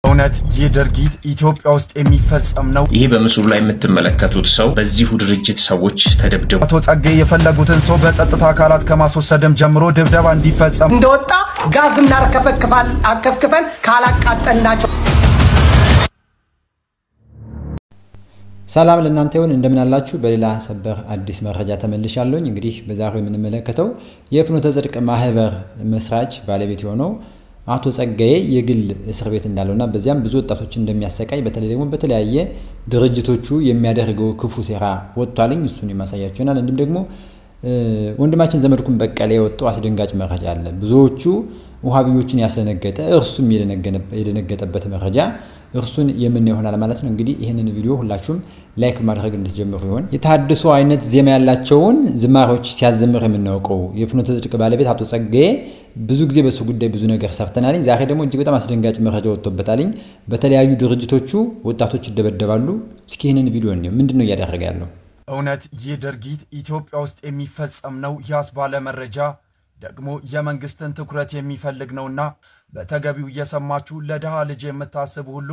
እውነት የድርጊት ኢትዮጵያ ውስጥ የሚፈጸም ነው። ይሄ በምስሉ ላይ የምትመለከቱት ሰው በዚሁ ድርጅት ሰዎች ተደብደው አቶ ጸጋዬ የፈለጉትን ሰው በጸጥታ አካላት ከማስወሰድም ጀምሮ ድብደባ እንዲፈጸም እንደወጣ ጋዝና አከፍክፈን ካላቃጠልናቸው ሰላም ለእናንተ ይሁን እንደምን አላችሁ በሌላ ሰበር አዲስ መረጃ ተመልሻለሁ እንግዲህ በዛሬው የምንመለከተው የፍኖተ ጽድቅ ማህበር መስራች ባለቤት ሆነው አቶ ጸጋዬ የግል እስር ቤት እንዳለውና በዚያም ብዙ ወጣቶች እንደሚያሰቃይ በተለይ ደግሞ በተለያየ ድርጅቶቹ የሚያደርገው ክፉ ሴራ ወጥቷልኝ እሱን የማሳያችሁናል እንዲም ደግሞ ወንድማችን ዘመድኩን በቀለ የወጣው አስደንጋጭ መረጃ አለ ብዙዎቹ ውሃቢዎችን ያስደነገጠ እርሱም የደነገጠበት መረጃ እርሱን የምንየው ሆናል ማለት ነው እንግዲህ ይሄንን ቪዲዮ ሁላችሁም ላይክ ማድረግ እንድትጀምሩ ይሆን የታድሶ አይነት ዜማ ያላቸውን ዝማሬዎች ሲያዘምር የምናውቀው የፍኖተ ጽድቅ ባለቤት አቶ ጸጋዬ ብዙ ጊዜ በሱ ጉዳይ ብዙ ነገር ሰርተናልኝ ዛሬ ደግሞ እጅግ በጣም አስደንጋጭ መረጃ ወጥቶበታልኝ በተለያዩ ድርጅቶቹ ወጣቶች ይደበደባሉ እስኪ ይሄንን ቪዲዮ እንየው ምንድነው ያደረገ ያለው እውነት የድርጊት ኢትዮጵያ ውስጥ የሚፈጸም ነው ያስባለ መረጃ ደግሞ የመንግስትን ትኩረት የሚፈልግ ነውና በተገቢው እየሰማችሁ ለደሃ ልጅ የምታስቡ ሁሉ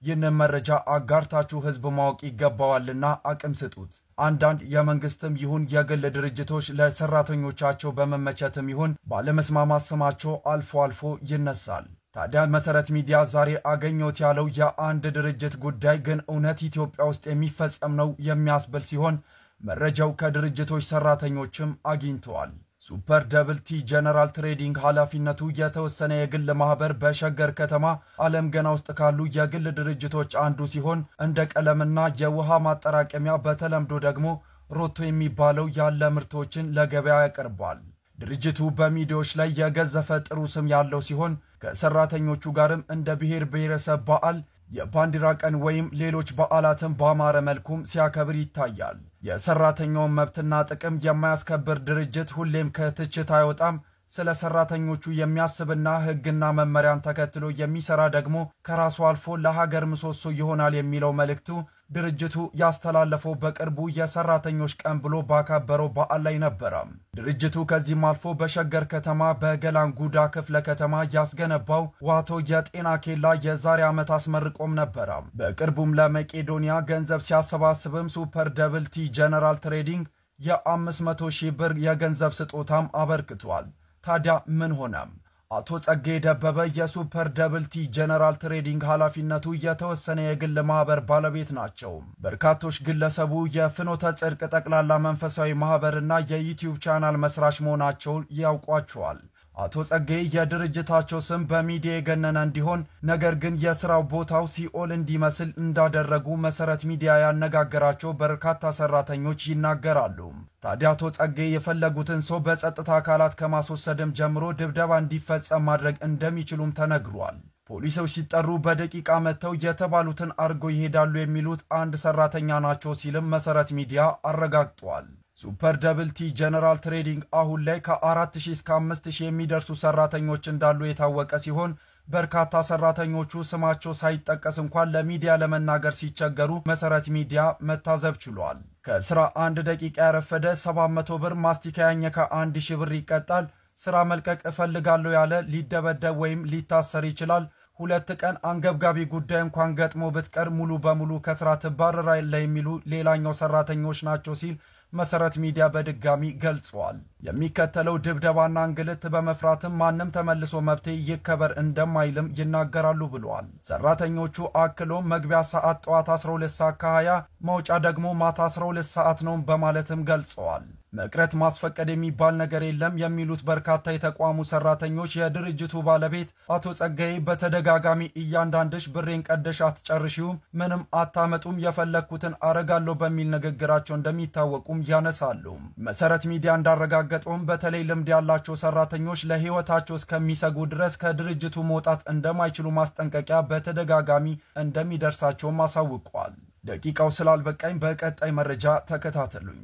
ይህንን መረጃ አጋርታችሁ ህዝብ ማወቅ ይገባዋልና አቅም ስጡት አንዳንድ የመንግስትም ይሁን የግል ድርጅቶች ለሰራተኞቻቸው በመመቸትም ይሁን ባለመስማማት ስማቸው አልፎ ይነሳል ታዲያ መሰረት ሚዲያ ዛሬ አገኘሁት ያለው የአንድ ድርጅት ጉዳይ ግን እውነት ኢትዮጵያ ውስጥ የሚፈጸም ነው የሚያስብል ሲሆን መረጃው ከድርጅቶች ሰራተኞችም አግኝተዋል ሱፐር ደብል ቲ ጀነራል ትሬዲንግ ኃላፊነቱ የተወሰነ የግል ማህበር በሸገር ከተማ ዓለም ገና ውስጥ ካሉ የግል ድርጅቶች አንዱ ሲሆን እንደ ቀለምና የውሃ ማጠራቀሚያ በተለምዶ ደግሞ ሮቶ የሚባለው ያለ ምርቶችን ለገበያ ያቀርባል ድርጅቱ በሚዲያዎች ላይ የገዘፈ ጥሩ ስም ያለው ሲሆን ከሰራተኞቹ ጋርም እንደ ብሔር ብሔረሰብ በዓል የባንዲራ ቀን ወይም ሌሎች በዓላትን በአማረ መልኩም ሲያከብር ይታያል የሰራተኛውን መብትና ጥቅም የማያስከብር ድርጅት ሁሌም ከትችት አይወጣም ስለ ሰራተኞቹ የሚያስብና ህግና መመሪያን ተከትሎ የሚሰራ ደግሞ ከራሱ አልፎ ለሀገር ምሰሶ ይሆናል የሚለው መልእክቱ ድርጅቱ ያስተላለፈው በቅርቡ የሰራተኞች ቀን ብሎ ባካበረው በዓል ላይ ነበር ድርጅቱ ከዚህም አልፎ በሸገር ከተማ በገላንጉዳ ክፍለ ከተማ ያስገነባው ዋቶ የጤና ኬላ የዛሬ ዓመት አስመርቆም ነበር በቅርቡም ለመቄዶኒያ ገንዘብ ሲያሰባስብም ሱፐር ደብል ቲ ጀነራል ትሬዲንግ የ500,000 ብር የገንዘብ ስጦታም አበርክቷል ታዲያ ምን ሆነም አቶ ጸጋዬ ደበበ የሱፐር ደብል ቲ ጀነራል ትሬዲንግ ኃላፊነቱ የተወሰነ የግል ማህበር ባለቤት ናቸው በርካቶች ግለሰቡ የፍኖተ ጽድቅ ጠቅላላ መንፈሳዊ ማህበርና የዩቲዩብ ቻናል መስራች መሆናቸው ያውቋቸዋል አቶ ጸጋዬ የድርጅታቸው ስም በሚዲያ የገነነ እንዲሆን ነገር ግን የሥራው ቦታው ሲኦል እንዲመስል እንዳደረጉ መሰረት ሚዲያ ያነጋገራቸው በርካታ ሰራተኞች ይናገራሉ ታዲያ አቶ ጸጋዬ የፈለጉትን ሰው በጸጥታ አካላት ከማስወሰድም ጀምሮ ድብደባ እንዲፈጸም ማድረግ እንደሚችሉም ተነግሯል ፖሊሶች ሲጠሩ በደቂቃ መተው የተባሉትን አርጎ ይሄዳሉ የሚሉት አንድ ሰራተኛ ናቸው ሲልም መሰረት ሚዲያ አረጋግጧል ሱፐር ደብል ቲ ጀነራል ትሬዲንግ አሁን ላይ ከ4000 እስከ 5000 የሚደርሱ ሰራተኞች እንዳሉ የታወቀ ሲሆን በርካታ ሰራተኞቹ ስማቸው ሳይጠቀስ እንኳን ለሚዲያ ለመናገር ሲቸገሩ መሰረት ሚዲያ መታዘብ ችሏል ከስራ 1 ደቂቃ ያረፈደ 700 ብር ማስቲካ ያኘከ 1000 ብር ይቀጣል ስራ መልቀቅ እፈልጋለሁ ያለ ሊደበደብ ወይም ሊታሰር ይችላል 2 ቀን አንገብጋቢ ጉዳይ እንኳን ገጥሞ ብትቀር ሙሉ በሙሉ ከስራ ተባረራለህ የሚሉ ሌላኛው ሰራተኞች ናቸው ሲል መሰረት ሚዲያ በድጋሚ ገልጿል የሚከተለው ድብደባና እንግልት በመፍራትም ማንም ተመልሶ መብቴ ይከበር እንደማይልም ይናገራሉ ብለዋል ሰራተኞቹ አክሎ መግቢያ ሰዓት ጠዋት 12 ሰዓት ከ20 መውጫ ደግሞ ማታ 12 ሰዓት ነው በማለትም ገልጸዋል መቅረት ማስፈቀድ የሚባል ነገር የለም የሚሉት በርካታ የተቋሙ ሰራተኞች የድርጅቱ ባለቤት አቶ ጸጋዬ በተደጋጋሚ እያንዳንድሽ ብሬን ቀደሽ አትጨርሺው ምንም አታመጡም የፈለኩትን አረጋለሁ በሚል ንግግራቸው እንደሚታወቁም ያነሳሉ መሰረት ሚዲያ እንዳረጋገጠውም በተለይ ልምድ ያላቸው ሰራተኞች ለህይወታቸው እስከሚሰጉ ድረስ ከድርጅቱ መውጣት እንደማይችሉ ማስጠንቀቂያ በተደጋጋሚ እንደሚደርሳቸው ማሳውቀዋል ደቂቃው ስላልበቃኝ በቀጣይ መረጃ ተከታተሉኝ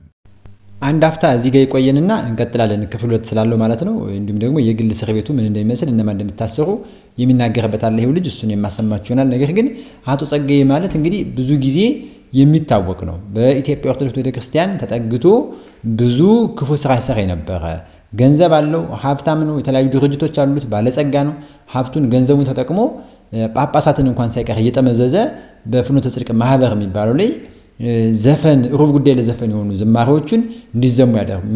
አንድ አፍታ እዚህ ጋር ይቆየንና እንቀጥላለን ክፍል 2 ስላለው ማለት ነው እንዲሁም ደግሞ የግል እስር ቤቱ ምን እንደሚመስል እነማን እንደምታሰሩ የሚናገርበት አለ ይሄው ልጅ እሱን የማሰማችሁ ይሆናል ነገር ግን አቶ ጸጋዬ ማለት እንግዲህ ብዙ ጊዜ የሚታወቅ ነው በኢትዮጵያ ኦርቶዶክስ ቤተክርስቲያን ተጠግቶ ብዙ ክፉ ስራ ሰራ የነበረ ገንዘብ አለው ሀብታም ነው የተለያዩ ድርጅቶች አሉት ባለጸጋ ነው ሀብቱን ገንዘቡን ተጠቅሞ ጳጳሳትን እንኳን ሳይቀር እየጠመዘዘ በፍኖተ ጽድቅ ማህበር የሚባለው ላይ ዘፈን ሩብ ጉዳይ ለዘፈን የሆኑ ዘማሪዎችን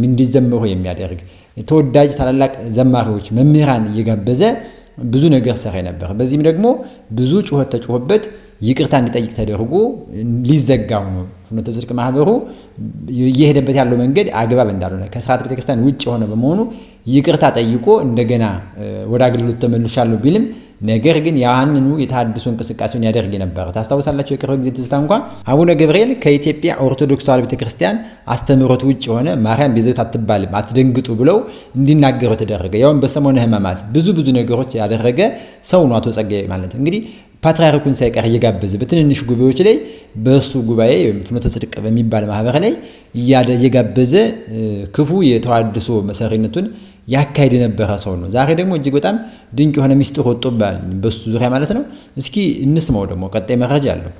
እንዲዘምሩ የሚያደርግ ተወዳጅ ታላላቅ ዘማሪዎች መምህራን እየጋበዘ ብዙ ነገር ሰራ ነበር። በዚህም ደግሞ ብዙ ጩኸት ተጮህበት ይቅርታ እንዲጠይቅ ተደርጎ ሊዘጋ ሆኖ ፍኖተ ጽድቅ ማህበሩ እየሄደበት ያለው መንገድ አግባብ እንዳልሆነ ከሥርዓተ ቤተክርስቲያን ውጭ ሆነ በመሆኑ ይቅርታ ጠይቆ እንደገና ወደ አገልግሎት ተመልሻለሁ ቢልም ነገር ግን ያንኑ የተሐድሶ እንቅስቃሴውን ያደርግ ነበር። ታስታውሳላችሁ የቅርብ ጊዜ ትዝታ እንኳን አቡነ ገብርኤል ከኢትዮጵያ ኦርቶዶክስ ተዋሕዶ ቤተክርስቲያን አስተምህሮት ውጭ ሆነ ማርያም ቤዛዊት አትባልም አትደንግጡ ብለው እንዲናገሩ ተደረገ። ያውን በሰሞነ ሕማማት ብዙ ነገሮች ያደረገ ሰው ነው አቶ ጸጋዬ ማለት እንግዲህ ፓትርያርኩን ሳይቀር እየጋበዘ በትንንሽ ጉባኤዎች ላይ በእሱ ጉባኤ ፍኖተ ጽድቅ በሚባል ማህበር ላይ እየጋበዘ ክፉ የተሐድሶ መሰሪነቱን ያካሄደ የነበረ ሰው ነው። ዛሬ ደግሞ እጅግ በጣም ድንቅ የሆነ ሚስጥር ወጥቶባል በሱ ዙሪያ ማለት ነው። እስኪ እንስማው ደግሞ ቀጣይ መረጃ አለው።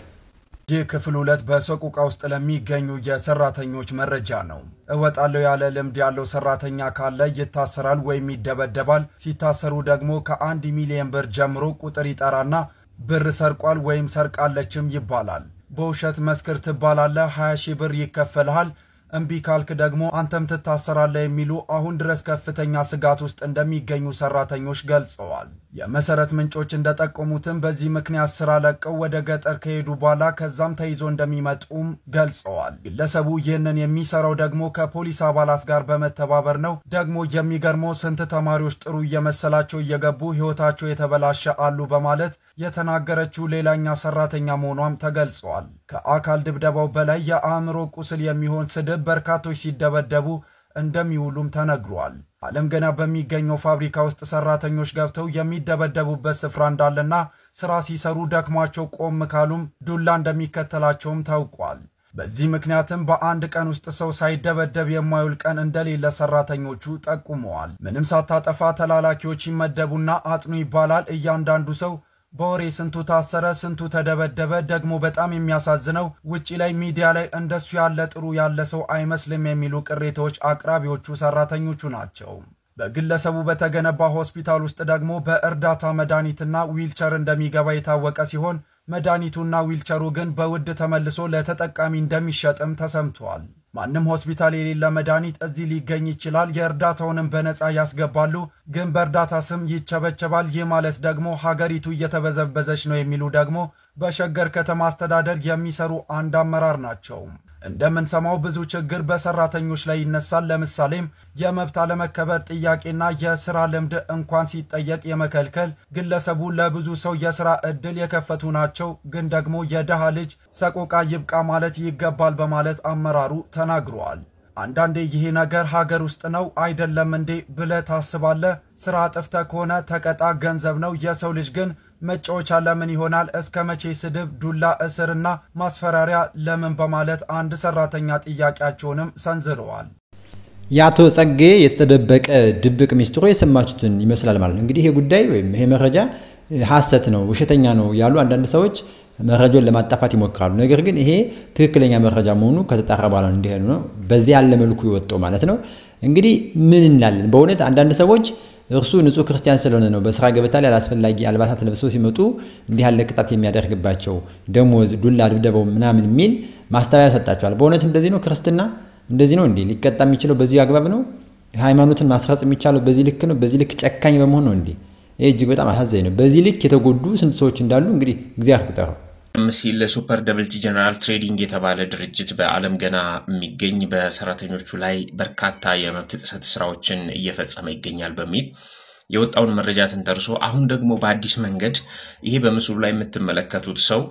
ይህ ክፍል 2 በሰቆቃ ውስጥ ለሚገኙ የሰራተኞች መረጃ ነው። እወጣለሁ ያለ ልምድ ያለው ሰራተኛ ካለ ይታሰራል ወይም ይደበደባል። ሲታሰሩ ደግሞ ከ1 ሚሊዮን ብር ጀምሮ ቁጥር ይጠራና ብር ሰርቋል ወይም ሰርቃለችም ይባላል። በውሸት መስክር ትባላለህ 20 ሺህ ብር ይከፈልሃል። እምቢ ካልክ ደግሞ አንተም ትታሰራለህ የሚሉ አሁን ድረስ ከፍተኛ ስጋት ውስጥ እንደሚገኙ ሰራተኞች ገልጸዋል። የመሰረት ምንጮች እንደጠቆሙትም በዚህ ምክንያት ስራ ለቀው ወደ ገጠር ከሄዱ በኋላ ከዛም ተይዞ እንደሚመጡም ገልጸዋል። ግለሰቡ ይህንን የሚሰራው ደግሞ ከፖሊስ አባላት ጋር በመተባበር ነው። ደግሞ የሚገርመው ስንት ተማሪዎች ጥሩ እየመሰላቸው እየገቡ ህይወታቸው የተበላሸ አሉ በማለት የተናገረችው ሌላኛ ሰራተኛ መሆኗም ተገልጿል። ከአካል ድብደባው በላይ የአእምሮ ቁስል የሚሆን ስድብ በርካቶች ሲደበደቡ እንደሚውሉም ተነግሯል። ዓለም ገና በሚገኘው ፋብሪካ ውስጥ ሰራተኞች ገብተው የሚደበደቡበት ስፍራ እንዳለና ስራ ሲሰሩ ደክሟቸው ቆም ካሉም ዱላ እንደሚከተላቸውም ታውቋል። በዚህ ምክንያትም በአንድ ቀን ውስጥ ሰው ሳይደበደብ የማይውል ቀን እንደሌለ ሰራተኞቹ ጠቁመዋል። ምንም ሳታጠፋ ተላላኪዎች ይመደቡና አጥኑ ይባላል። እያንዳንዱ ሰው በወሬ ስንቱ ታሰረ ስንቱ ተደበደበ። ደግሞ በጣም የሚያሳዝነው ውጪ ላይ ሚዲያ ላይ እንደሱ ያለ ጥሩ ያለ ሰው አይመስልም የሚሉ ቅሬታዎች አቅራቢዎቹ ሰራተኞቹ ናቸው። በግለሰቡ በተገነባ ሆስፒታል ውስጥ ደግሞ በእርዳታ መድኃኒትና ዊልቸር እንደሚገባ የታወቀ ሲሆን መድኃኒቱና ዊልቸሩ ግን በውድ ተመልሶ ለተጠቃሚ እንደሚሸጥም ተሰምቷል። ማንም ሆስፒታል የሌለ መድኃኒት እዚህ ሊገኝ ይችላል። የእርዳታውንም በነፃ ያስገባሉ፣ ግን በእርዳታ ስም ይቸበቸባል። ይህ ማለት ደግሞ ሀገሪቱ እየተበዘበዘች ነው የሚሉ ደግሞ በሸገር ከተማ አስተዳደር የሚሰሩ አንድ አመራር ናቸው። እንደምንሰማው ብዙ ችግር በሰራተኞች ላይ ይነሳል። ለምሳሌም የመብት አለመከበር ጥያቄና የሥራ ልምድ እንኳን ሲጠየቅ የመከልከል። ግለሰቡ ለብዙ ሰው የሥራ ዕድል የከፈቱ ናቸው፣ ግን ደግሞ የደሃ ልጅ ሰቆቃ ይብቃ ማለት ይገባል በማለት አመራሩ ተናግሯል። አንዳንዴ ይሄ ነገር ሀገር ውስጥ ነው አይደለም እንዴ ብለህ ታስባለህ። ስራ አጥፍተህ ከሆነ ተቀጣ፣ ገንዘብ ነው። የሰው ልጅ ግን መጫወቻ ለምን ይሆናል? እስከ መቼ ስድብ፣ ዱላ፣ እስርና ማስፈራሪያ ለምን በማለት አንድ ሰራተኛ ጥያቄያቸውንም ሰንዝረዋል። ያቶ ጸጌ የተደበቀ ድብቅ ሚስጥሩ የሰማችሁትን ይመስላል ማለት ነው። እንግዲህ ይሄ ጉዳይ ወይም ይሄ መረጃ ሐሰት ነው ውሸተኛ ነው ያሉ አንዳንድ ሰዎች መረጃውን ለማጣፋት ይሞክራሉ። ነገር ግን ይሄ ትክክለኛ መረጃ መሆኑ ከተጣራ በኋላ እንዲሄዱ ነው በዚህ ያለ መልኩ ይወጣው ማለት ነው። እንግዲህ ምን እንላለን? በእውነት አንዳንድ ሰዎች እርሱ ንጹህ ክርስቲያን ስለሆነ ነው በስራ ገበታ ላይ አላስፈላጊ አልባሳት ለብሰው ሲመጡ እንዲህ ያለ ቅጣት የሚያደርግባቸው ደሞዝ፣ ዱላ፣ ድብደባው ምናምን የሚል ማስተባበያ ሰጣቸዋል። በእውነት እንደዚህ ነው ክርስትና? እንደዚህ ነው እንዴ? ሊቀጣ የሚችለው በዚህ አግባብ ነው? ሃይማኖትን ማስረጽ የሚቻለው በዚህ ልክ ነው? በዚህ ልክ ጨካኝ በመሆን ነው እንዴ? ይሄ እጅግ በጣም አሳዛኝ ነው። በዚህ ልክ የተጎዱ ስንት ሰዎች እንዳሉ እንግዲህ እግዚአብሔር ቁጠረው። ሲል ሱፐር ደብልቲ ጀነራል ትሬዲንግ የተባለ ድርጅት በዓለም ገና የሚገኝ በሰራተኞቹ ላይ በርካታ የመብት ጥሰት ስራዎችን እየፈጸመ ይገኛል በሚል የወጣውን መረጃ ተንተርሶ አሁን ደግሞ በአዲስ መንገድ ይሄ በምስሉ ላይ የምትመለከቱት ሰው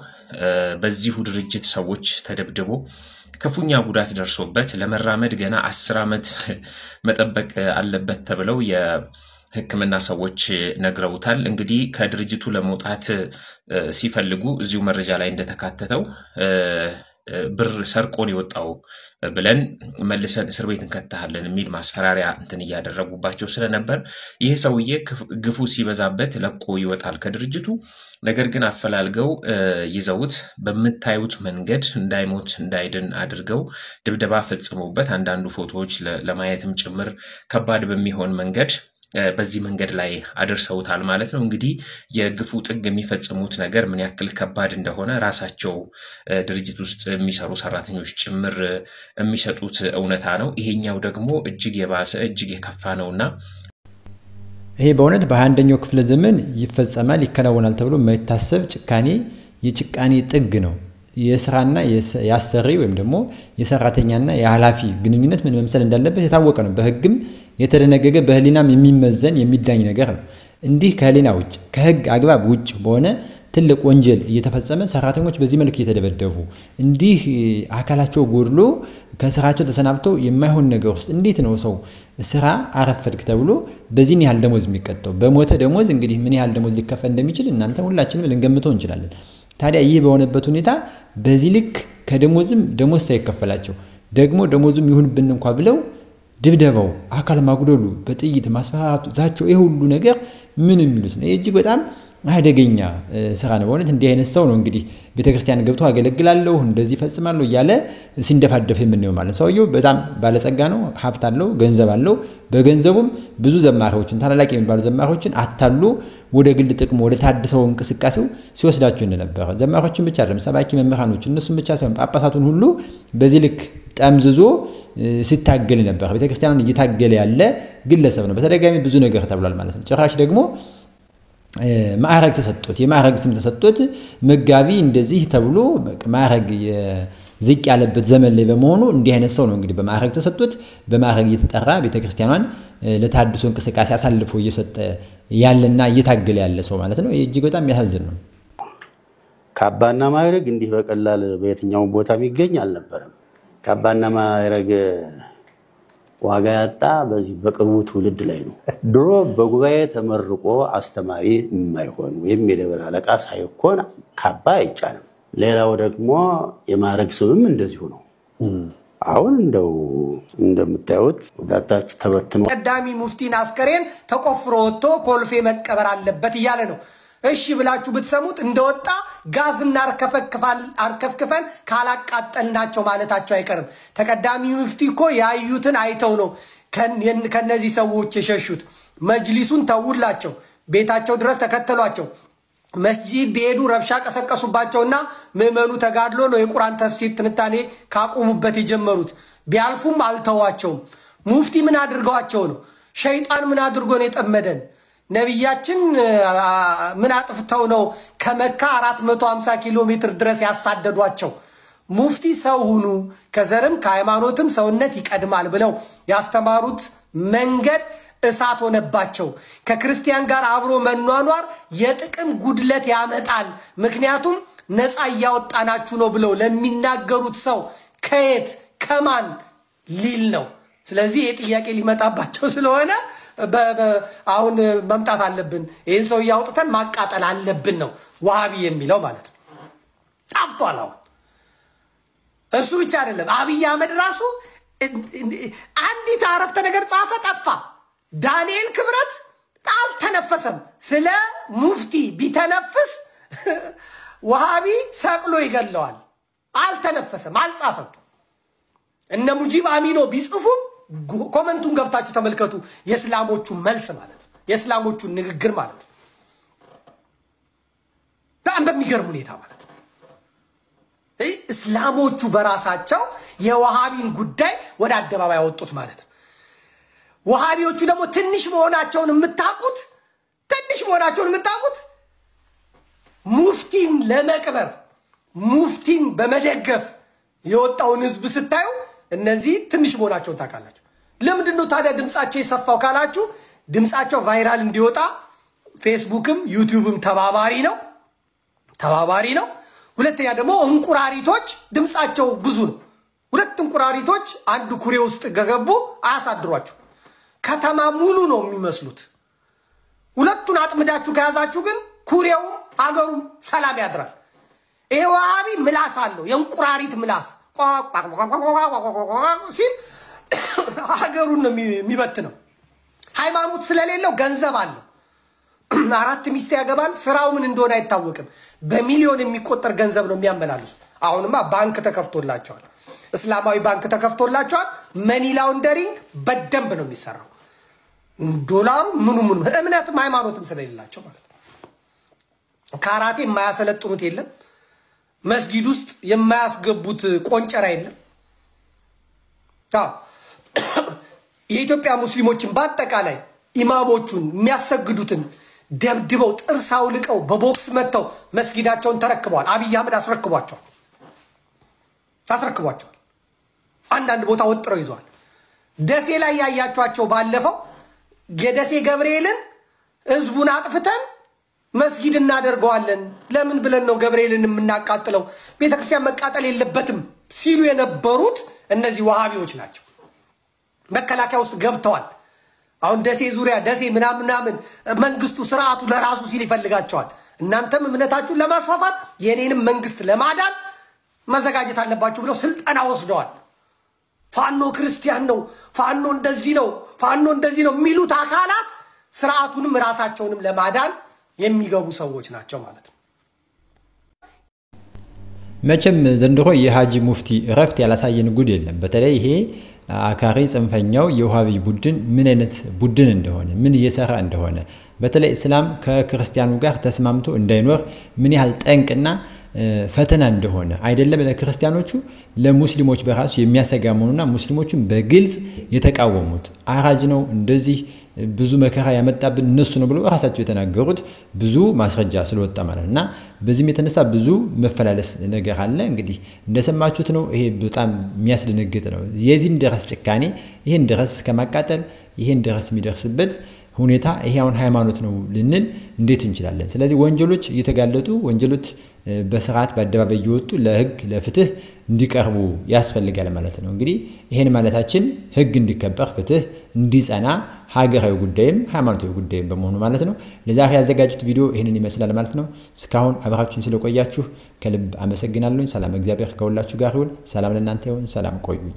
በዚሁ ድርጅት ሰዎች ተደብድቦ ከፉኛ ጉዳት ደርሶበት ለመራመድ ገና 10 ዓመት መጠበቅ አለበት ተብለው ህክምና ሰዎች ነግረውታል። እንግዲህ ከድርጅቱ ለመውጣት ሲፈልጉ እዚሁ መረጃ ላይ እንደተካተተው ብር ሰርቆን ይወጣው ብለን መልሰን እስር ቤት እንከታለን የሚል ማስፈራሪያ እንትን ያደረጉባቸው ስለነበር ይሄ ሰውዬ ግፉ ሲበዛበት ለቆ ይወጣል ከድርጅቱ። ነገር ግን አፈላልገው ይዘውት በመታዩት መንገድ እንዳይሞት እንዳይድን አድርገው ድብደባ ፈጽመውበት አንዳንዱ ፎቶዎች ለማየትም ጭምር ከባድ በሚሆን መንገድ በዚህ መንገድ ላይ አድርሰውታል ማለት ነው። እንግዲህ የግፉ ጥግ የሚፈጽሙት ነገር ምን ያክል ከባድ እንደሆነ ራሳቸው ድርጅት ውስጥ የሚሰሩ ሰራተኞች ጭምር የሚሰጡት እውነታ ነው። ይሄኛው ደግሞ እጅግ የባሰ እጅግ የከፋ ነውና ይሄ በእውነት በ21ኛው ክፍለ ዘመን ይፈጸማል ይከናወናል ተብሎ የማይታሰብ ጭካኔ የጭካኔ ጥግ ነው። የስራና ያሰሪ ወይም ደግሞ የሰራተኛና የኃላፊ ግንኙነት ምን መምሰል እንዳለበት የታወቀ ነው። በህግም የተደነገገ በህሊናም የሚመዘን የሚዳኝ ነገር ነው። እንዲህ ከህሊና ውጭ ከህግ አግባብ ውጭ በሆነ ትልቅ ወንጀል እየተፈጸመ ሰራተኞች በዚህ መልኩ እየተደበደቡ እንዲህ አካላቸው ጎድሎ ከስራቸው ተሰናብተው የማይሆን ነገር ውስጥ እንዴት ነው ሰው ስራ አረፈድክ ተብሎ በዚህን ያህል ደሞዝ የሚቀጣው? በሞተ ደሞዝ እንግዲህ ምን ያህል ደሞዝ ሊከፈል እንደሚችል እናንተ ሁላችንም ልንገምተው እንችላለን። ታዲያ ይህ በሆነበት ሁኔታ በዚህ ልክ ከደሞዝም ደሞዝ ሳይከፈላቸው ደግሞ ደሞዙም ይሁንብን እንኳን ብለው ድብደባው፣ አካል ማጉደሉ፣ በጥይት ማስፈራራቱ፣ ዛቸው ይሄ ሁሉ ነገር ምን የሚሉት ነው? እጅግ በጣም አደገኛ ስራ ነው። በእውነት እንዲህ አይነት ሰው ነው እንግዲህ ቤተክርስቲያን ገብቶ አገለግላለሁ እንደዚህ ፈጽማለሁ እያለ ሲንደፋደፍ የምንየው ማለት ነው። ሰውየው በጣም ባለጸጋ ነው፣ ሀብት አለው፣ ገንዘብ አለው። በገንዘቡም ብዙ ዘማሪዎችን ታላላቅ የሚባሉ ዘማሪዎችን አታሎ ወደ ግል ጥቅሙ ወደ ታድሰው እንቅስቃሴው ሲወስዳቸው እንደነበረ ዘማሪዎችን ብቻ አይደለም ሰባኪ መምህራኖችን እነሱም ብቻ ሳይሆን ጳጳሳቱን ሁሉ በዚህ ልክ ጠምዝዞ ሲታገል ነበር። ቤተክርስቲያንን እየታገለ ያለ ግለሰብ ነው። በተደጋጋሚ ብዙ ነገር ተብሏል ማለት ነው። ጭራሽ ደግሞ ማዕረግ ተሰጥቶት የማዕረግ ስም ተሰጥቶት መጋቢ እንደዚህ ተብሎ ማዕረግ ዝቅ ያለበት ዘመን ላይ በመሆኑ እንዲህ አይነት ሰው ነው እንግዲህ በማዕረግ ተሰጥቶት በማዕረግ እየተጠራ ቤተክርስቲያኗን ለታድሶ እንቅስቃሴ አሳልፎ እየሰጠ ያለና እየታገለ ያለ ሰው ማለት ነው። እጅግ በጣም የሚያሳዝን ነው። ካባና ማዕረግ እንዲህ በቀላል በየትኛው ቦታ የሚገኝ አልነበረም። ካባና ማዕረግ ዋጋ ያጣ በዚህ በቅርቡ ትውልድ ላይ ነው። ድሮ በጉባኤ ተመርቆ አስተማሪ የማይሆን ወይም የደብር አለቃ ሳይሆን ካባ አይጫንም። ሌላው ደግሞ የማዕረግ ስምም እንደዚሁ ነው። አሁን እንደምታዩት ወዳታች ተበትኖ ቀዳሚ ሙፍቲን አስከሬን ተቆፍሮ ወጥቶ ኮልፌ መቀበር አለበት እያለ ነው። እሺ ብላችሁ ብትሰሙት እንደወጣ ጋዝና አርከፍክፈን ካላቃጠልናቸው ማለታቸው አይቀርም። ተቀዳሚ ሙፍቲ እኮ ያዩትን አይተው ነው ከነዚህ ሰዎች የሸሹት። መጅሊሱን ተውላቸው፣ ቤታቸው ድረስ ተከተሏቸው። መስጂድ ቢሄዱ ረብሻ ቀሰቀሱባቸውና ምዕመኑ ተጋድሎ ነው የቁርአን ተፍሲር ትንታኔ ካቆሙበት የጀመሩት። ቢያልፉም አልተዋቸውም። ሙፍቲ ምን አድርገዋቸው ነው? ሸይጣን ምን አድርጎ ነው የጠመደን? ነብያችን ምን አጥፍተው ነው ከመካ 450 ኪሎ ሜትር ድረስ ያሳደዷቸው? ሙፍቲ ሰው ሁኑ ከዘርም ከሃይማኖትም ሰውነት ይቀድማል ብለው ያስተማሩት መንገድ እሳት ሆነባቸው። ከክርስቲያን ጋር አብሮ መኗኗር የጥቅም ጉድለት ያመጣል፣ ምክንያቱም ነፃ ያወጣናችሁ ነው ብለው ለሚናገሩት ሰው ከየት ከማን ሊል ነው? ስለዚህ የጥያቄ ሊመጣባቸው ስለሆነ አሁን መምጣት አለብን፣ ይሄን ሰው ያውጥተን ማቃጠል አለብን ነው ዋሃቢ የሚለው ማለት ነው። ጣፍቷል። አሁን እሱ ብቻ አይደለም፣ አብይ አህመድ ራሱ አንዲት አረፍተ ነገር ጻፈ ጠፋ። ዳንኤል ክብረት አልተነፈሰም። ስለ ሙፍቲ ቢተነፍስ ዋሃቢ ሰቅሎ ይገለዋል። አልተነፈሰም፣ አልጻፈም። እነ ሙጂብ አሚኖ ቢጽፉም ኮመንቱን ገብታችሁ ተመልከቱ። የእስላሞቹ መልስ ማለት ነው፣ የእስላሞቹ ንግግር ማለት ነው። በጣም በሚገርም ሁኔታ ማለት ነው። እስላሞቹ በራሳቸው የዋሃቢን ጉዳይ ወደ አደባባይ ያወጡት ማለት ነው። ዋሃቢዎቹ ደግሞ ትንሽ መሆናቸውን የምታውቁት ሙፍቲን ለመቅበር ሙፍቲን በመደገፍ የወጣውን ህዝብ ስታዩ እነዚህ ትንሽ መሆናቸውን ታውቃላችሁ። ለምንድን ነው ታዲያ ድምጻቸው የሰፋው ካላችሁ ድምጻቸው ቫይራል እንዲወጣ ፌስቡክም ዩቲዩብም ተባባሪ ነው። ሁለተኛ ደግሞ እንቁራሪቶች ድምጻቸው ብዙ ነው። ሁለት እንቁራሪቶች አንድ ኩሬ ውስጥ ገገቡ አያሳድሯችሁ። ከተማ ሙሉ ነው የሚመስሉት። ሁለቱን አጥምዳችሁ ከያዛችሁ ግን ኩሬው ሀገሩም ሰላም ያድራል። ይሄ ዋሃቢ ምላስ አለው፣ የእንቁራሪት ምላስ ሲል ሀገሩን ነው የሚበትነው። ሃይማኖት ስለሌለው ገንዘብ አለው። 4 ሚስት ያገባል። ስራው ምን እንደሆነ አይታወቅም። በሚሊዮን የሚቆጠር ገንዘብ ነው የሚያመላልሱ። አሁንማ ባንክ ተከፍቶላቸዋል፣ እስላማዊ ባንክ ተከፍቶላቸዋል። መኒ ላውንደሪንግ በደንብ ነው የሚሰራው። ዶላሩ ምኑ እምነትም ሃይማኖትም ስለሌላቸው ማለት ነው። ካራቴ የማያሰለጥኑት የለም፣ መስጊድ ውስጥ የማያስገቡት ቆንጨራ የለም። የኢትዮጵያ ሙስሊሞችን በአጠቃላይ ኢማሞቹን የሚያሰግዱትን ደብድበው ጥርስ አውልቀው በቦክስ መተው መስጊዳቸውን ተረክበዋል። አብይ አህመድ አስረክቧቸዋል። አንዳንድ ቦታ ወጥረው ይዘዋል። ደሴ ላይ ያያቸዋቸው ባለፈው የደሴ ገብርኤልን ህዝቡን አጥፍተን መስጊድ እናደርገዋለን ለምን ብለን ነው ገብርኤልን የምናቃጥለው? ቤተክርስቲያን መቃጠል የለበትም ሲሉ የነበሩት እነዚህ ወሃቢዎች ናቸው። መከላከያ ውስጥ ገብተዋል። አሁን ደሴ ዙሪያ ደሴ ምናምን መንግስቱ ስርዓቱ ለራሱ ሲል ይፈልጋቸዋል። እናንተም እምነታችሁን ለማስፋፋት የኔንም መንግስት ለማዳን መዘጋጀት አለባችሁ ብለው ስልጠና ወስደዋል። ፋኖ ክርስቲያን ነው፣ ፋኖ እንደዚህ ነው የሚሉት አካላት ስርዓቱንም ራሳቸውንም ለማዳን የሚገቡ ሰዎች ናቸው ማለት ነው። መቼም ዘንድሮ የሃጂ ሙፍቲ እረፍት ያላሳየን ጉድ የለም። በተለይ ይሄ አካሪ ጽንፈኛው የውሃቢ ቡድን ምን አይነት ቡድን እንደሆነ ምን እየሰራ እንደሆነ በተለይ እስላም ከክርስቲያኑ ጋር ተስማምቶ እንዳይኖር ምን ያህል ጠንቅና ፈተና እንደሆነ አይደለም ለክርስቲያኖቹ ለሙስሊሞች በራሱ የሚያሰጋ መሆኑና ሙስሊሞቹን በግልጽ የተቃወሙት አራጅ ነው እንደዚህ ብዙ መከራ ያመጣብን እነሱ ነው ብሎ ራሳቸው የተናገሩት ብዙ ማስረጃ ስለወጣ ማለትና በዚህም የተነሳ ብዙ መፈላለስ ነገር አለ። እንግዲህ እንደሰማችሁት ነው። ይሄ በጣም የሚያስደነግጥ ነው። የዚህን ድረስ ጭካኔ ይሄን ድረስ ከማቃጠል ይሄን ድረስ የሚደርስበት ሁኔታ ይሄ አሁን ሃይማኖት ነው ልንል እንዴት እንችላለን? ስለዚህ ወንጀሎች እየተጋለጡ ወንጀሎች በስርዓት በአደባባይ እየወጡ ለህግ ለፍትህ እንዲቀርቡ ያስፈልጋል ማለት ነው። እንግዲህ ይሄን ማለታችን ህግ እንዲከበር ፍትህ እንዲጸና ሀገራዊ ጉዳይም ሃይማኖታዊ ጉዳይም በመሆኑ ማለት ነው። ለዛሬ ያዘጋጁት ቪዲዮ ይሄንን ይመስላል ማለት ነው። እስካሁን አብራችሁን ስለቆያችሁ ከልብ አመሰግናለሁ። ሰላም እግዚአብሔር ከሁላችሁ ጋር ይሁን። ሰላም ለእናንተ ይሁን። ሰላም ቆዩኝ።